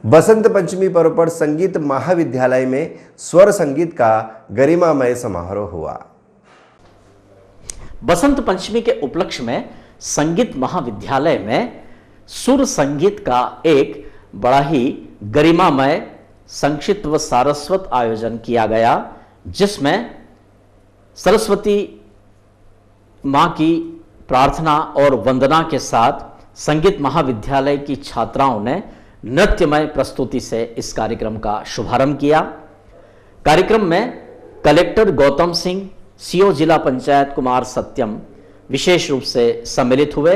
बसंत पंचमी पर्व पर संगीत महाविद्यालय में स्वर संगीत का गरिमामय समारोह हुआ। बसंत पंचमी के उपलक्ष्य में संगीत महाविद्यालय में सुर संगीत का एक बड़ा ही गरिमामय संक्षिप्त व सारस्वत आयोजन किया गया, जिसमें सरस्वती मां की प्रार्थना और वंदना के साथ संगीत महाविद्यालय की छात्राओं ने नृत्यमय प्रस्तुति से इस कार्यक्रम का शुभारंभ किया। कार्यक्रम में कलेक्टर गौतम सिंह, सीओ जिला पंचायत कुमार सत्यम विशेष रूप से सम्मिलित हुए।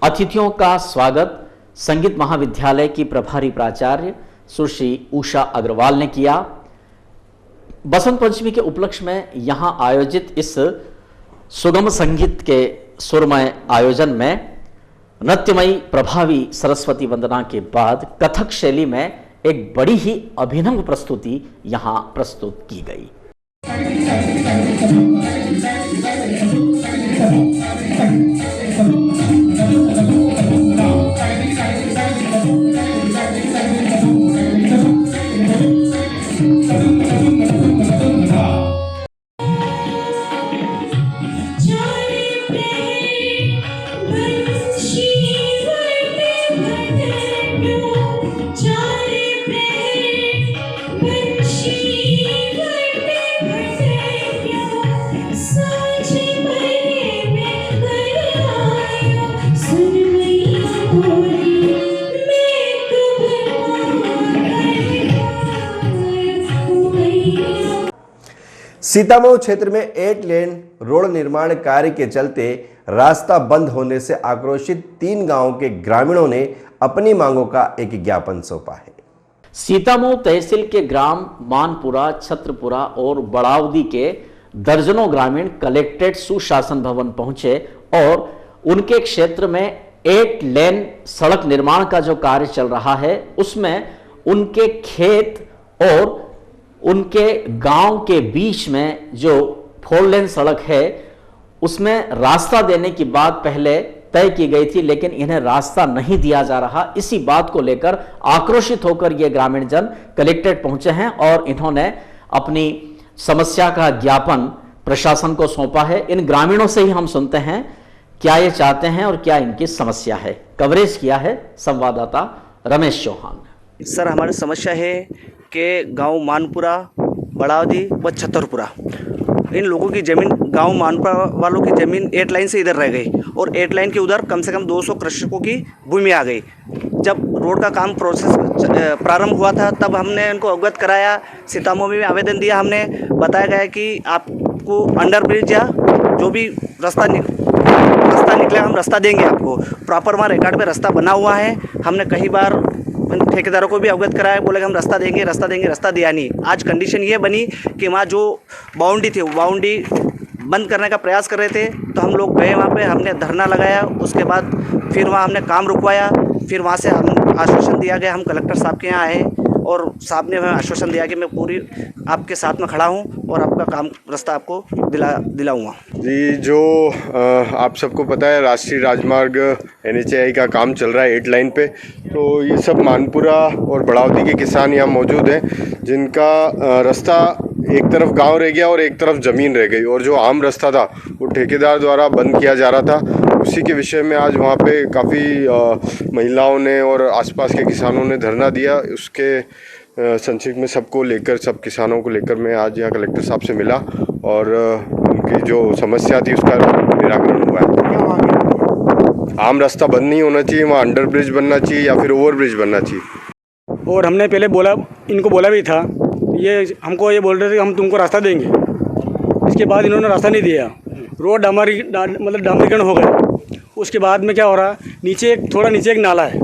अतिथियों का स्वागत संगीत महाविद्यालय की प्रभारी प्राचार्य सुश्री उषा अग्रवाल ने किया। बसंत पंचमी के उपलक्ष्य में यहां आयोजित इस सुगम संगीत के सुरमय आयोजन में नृत्यमयी प्रभावी सरस्वती वंदना के बाद कथक शैली में एक बड़ी ही अभिनव प्रस्तुति यहां प्रस्तुत की गई। सीतामऊ क्षेत्र में 8 लेन रोड निर्माण कार्य के चलते रास्ता बंद होने से आक्रोशित 3 गांवों के ग्रामीणों ने अपनी मांगों का एक ज्ञापन सौंपा है। सीतामऊ तहसील के ग्राम मानपुरा, छत्रपुरा और बड़ावदी के दर्जनों ग्रामीण कलेक्ट्रेट सुशासन भवन पहुंचे और उनके क्षेत्र में 8 लेन सड़क निर्माण का जो कार्य चल रहा है उसमें उनके खेत और उनके गांव के बीच में जो 4 लेन सड़क है उसमें रास्ता देने की बात पहले तय की गई थी, लेकिन इन्हें रास्ता नहीं दिया जा रहा। इसी बात को लेकर आक्रोशित होकर ये ग्रामीण जन कलेक्ट्रेट पहुंचे हैं और इन्होंने अपनी समस्या का ज्ञापन प्रशासन को सौंपा है। इन ग्रामीणों से ही हम सुनते हैं क्या ये चाहते हैं और क्या इनकी समस्या है। कवरेज किया है संवाददाता रमेश चौहान। सर, हमारी समस्या है कि गांव मानपुरा, बड़ावदी व छतरपुरा, इन लोगों की ज़मीन, गांव मानपुरा वालों की ज़मीन 8 लाइन से इधर रह गई और 8 लाइन के उधर कम से कम 200 कृषकों की भूमि आ गई। जब रोड का काम प्रोसेस प्रारंभ हुआ था तब हमने इनको अवगत कराया, सीतामऊ में आवेदन दिया। हमने बताया गया कि आपको अंडर ब्रिज या जो भी रास्ता निकले हम रास्ता देंगे आपको। प्रॉपर वहाँ रिकॉर्ड पे रास्ता बना हुआ है। हमने कई बार ठेकेदारों को भी अवगत कराया, बोले कि हम रास्ता देंगे, रास्ता दिया नहीं। आज कंडीशन ये बनी कि वहाँ जो बाउंड्री थी वो बाउंड्री बंद करने का प्रयास कर रहे थे, तो हम लोग गए वहाँ पे, हमने धरना लगाया। उसके बाद फिर वहाँ हमने काम रुकवाया। फिर वहाँ से हम आश्वासन दिया गया, हम कलेक्टर साहब के यहाँ आए और साहब ने हमें आश्वासन दिया कि मैं पूरी आपके साथ में खड़ा हूँ और आपका काम रास्ता आपको दिलाऊंगा। जी, जो आप सबको पता है राष्ट्रीय राजमार्ग NHAI का काम चल रहा है 8 लाइन पे, तो ये सब मानपुरा और बड़ावदी के किसान यहाँ मौजूद हैं जिनका रास्ता एक तरफ गांव रह गया और एक तरफ ज़मीन रह गई, और जो आम रास्ता था वो ठेकेदार द्वारा बंद किया जा रहा था। उसी के विषय में आज वहाँ पे काफ़ी महिलाओं ने और आसपास के किसानों ने धरना दिया। उसके संक्षिप्त में सबको लेकर, सब किसानों को लेकर मैं आज यहाँ कलेक्टर साहब से मिला और उनकी जो समस्या थी उसका निराकरण हुआ है। आम रास्ता बंद नहीं होना चाहिए, वहाँ अंडर ब्रिज बनना चाहिए या फिर ओवर ब्रिज बनना चाहिए। और हमने पहले इनको बोला भी था, ये हमको ये बोल रहे थे कि हम तुमको रास्ता देंगे। इसके बाद इन्होंने रास्ता नहीं दिया, रोड डामरीकरण हो गया। उसके बाद में क्या हो रहा, थोड़ा नीचे एक नाला है,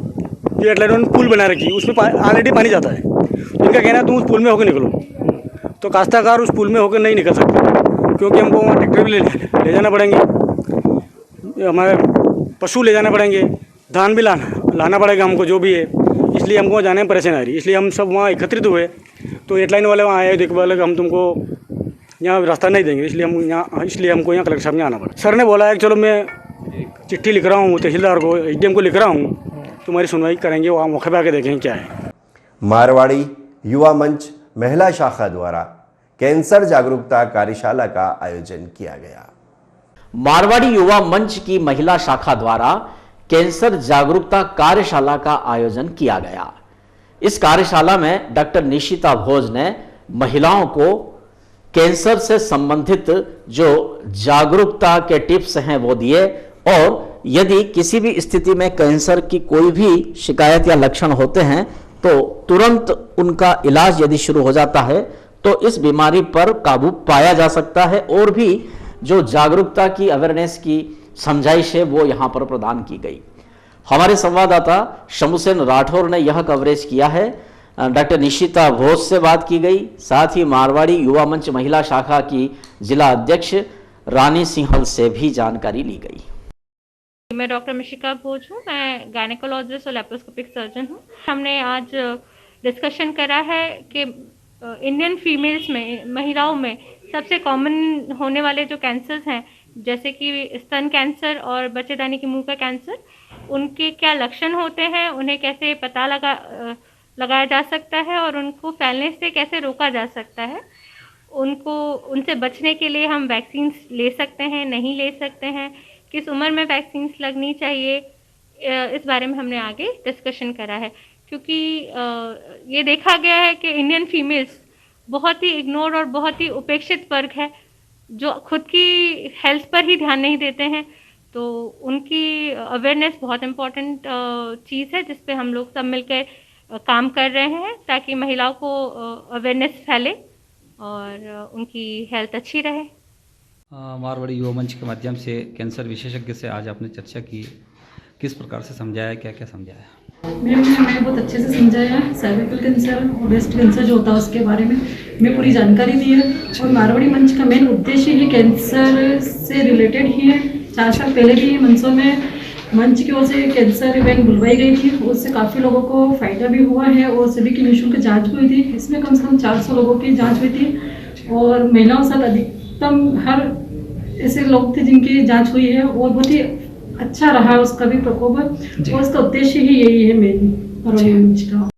ये इन्होंने पुल बना रखी, उसमें ऑलरेडी पानी जाता है। इनका कहना है तुम उस पुल में होकर निकलो, तो काश्तकार उस पुल में होकर नहीं निकल सकते, क्योंकि हमको वहाँ ट्रैक्टर भी ले जाना पड़ेंगे, हमारे पशु ले जाना पड़ेंगे, धान भी लाना पड़ेगा हमको जो भी है। इसलिए हमको जाने में परेशानी आ रही है। इसलिए हम सब वहाँ एकत्रित हुए, तो 8 लाइन वाले वहाँ आए, देख बोले कि हम तुमको यहाँ रास्ता नहीं देंगे, इसलिए हमको यहाँ कलेक्टर साहब ने आना पड़ा। सर ने बोला है कि चलो मैं चिट्ठी लिख रहा हूँ तहसीलदार को, SDM को लिख रहा हूँ, तुम्हारी सुनवाई करेंगे, वहाँ मौके पर आके देखेंगे क्या है। मारवाड़ी युवा मंच महिला शाखा द्वारा कैंसर जागरूकता कार्यशाला का आयोजन किया गया। मारवाड़ी युवा मंच की महिला शाखा द्वारा कैंसर जागरूकता कार्यशाला का आयोजन किया गया। इस कार्यशाला में डॉक्टर निशिता भोज ने महिलाओं को कैंसर से संबंधित जो जागरूकता के टिप्स हैं वो दिए, और यदि किसी भी स्थिति में कैंसर की कोई भी शिकायत या लक्षण होते हैं तो तुरंत उनका इलाज यदि शुरू हो जाता है तो इस बीमारी पर काबू पाया जा सकता है। और भी जो जागरूकता की अवेयरनेस की समझाइश है वो यहाँ पर प्रदान की गई। हमारे संवाददाता शमुसेन राठौर ने यह कवरेज किया है। डॉक्टर निशिता भोज से बात की गई, साथ ही मारवाड़ी युवा मंच महिला शाखा की जिला अध्यक्ष रानी सिंहल से भी जानकारी ली गई। मैं डॉक्टर मिशिका भोज हूँ, मैं गायनेकोलॉजिस्ट और लेप्रोस्कोपिक सर्जन हूँ। हमने आज डिस्कशन करा है कि इंडियन फीमेल्स में, महिलाओं में सबसे कॉमन होने वाले जो कैंसर्स हैं, जैसे कि स्तन कैंसर और बच्चेदानी के मुंह का कैंसर, उनके क्या लक्षण होते हैं, उन्हें कैसे पता लगाया जा सकता है और उनको फैलने से कैसे रोका जा सकता है। उनसे बचने के लिए हम वैक्सीन्स ले सकते हैं, नहीं ले सकते हैं, किस उम्र में वैक्सीन्स लगनी चाहिए, इस बारे में हमने आगे डिस्कशन करा है। क्योंकि ये देखा गया है कि इंडियन फीमेल्स बहुत ही इग्नोर और बहुत ही उपेक्षित वर्ग है जो खुद की हेल्थ पर ही ध्यान नहीं देते हैं। तो उनकी अवेयरनेस बहुत इम्पोर्टेंट चीज़ है जिस पे हम लोग सब मिलकर काम कर रहे हैं ताकि महिलाओं को अवेयरनेस फैले और उनकी हेल्थ अच्छी रहे। मारवाड़ी युवा मंच के माध्यम से कैंसर विशेषज्ञ से आज आपने चर्चा की, किस प्रकार से समझाया, क्या क्या समझाया? मैंने बहुत अच्छे से समझाया। सर्विकल कैंसर और ब्रेस्ट कैंसर जो होता है उसके बारे में मैं पूरी जानकारी दी है। और मारवाड़ी मंच का मेन उद्देश्य ही कैंसर से रिलेटेड ही है। 4 साल पहले भी मंचों में मंच की ओर से कैंसर इवेंट बुलवाई गई थी, उससे काफ़ी लोगों को फ़ायदा भी हुआ है और सभी की निःशुल्क जांच भी हुई थी। इसमें कम से कम 400 लोगों की जांच हुई थी और महिलाओं के साथ अधिकतम हर ऐसे लोग थे जिनकी जांच हुई है और बहुत ही अच्छा रहा उसका भी प्रकोप, और उसका उद्देश्य ही यही है मेन मारवाड़ी मंच का।